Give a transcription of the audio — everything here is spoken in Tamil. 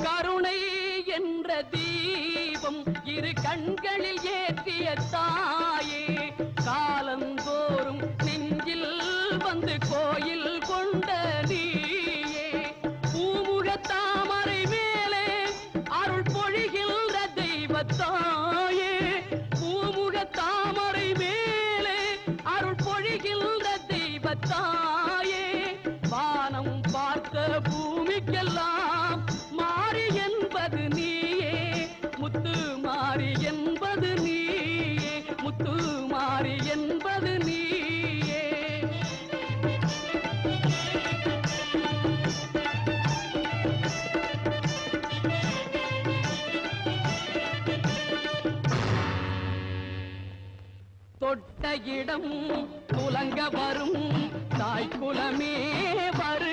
கருணை என்ற தீபம் இரு கண்களில் ஏற்றிய தாயே, காலந்தோறும் நெஞ்சில் வந்து கோயில் கொண்ட நீயே, பூமுக தாமரை மேலே அருள் பொழிகின்ற தெய்வத்தாயே, பூமுக தாமரை மேலே அருள் பொழிகின்ற தெய்வத்தாயே, வானம் பார்த்த பூமிக்கெல்லாம் மாறி என்பது நீயே, முத்து மாறி என்பது நீயே, முத்து மாறி என்பது நீயே. தொட்ட இடம் துலங்க வரும் தாய் குலமே வரு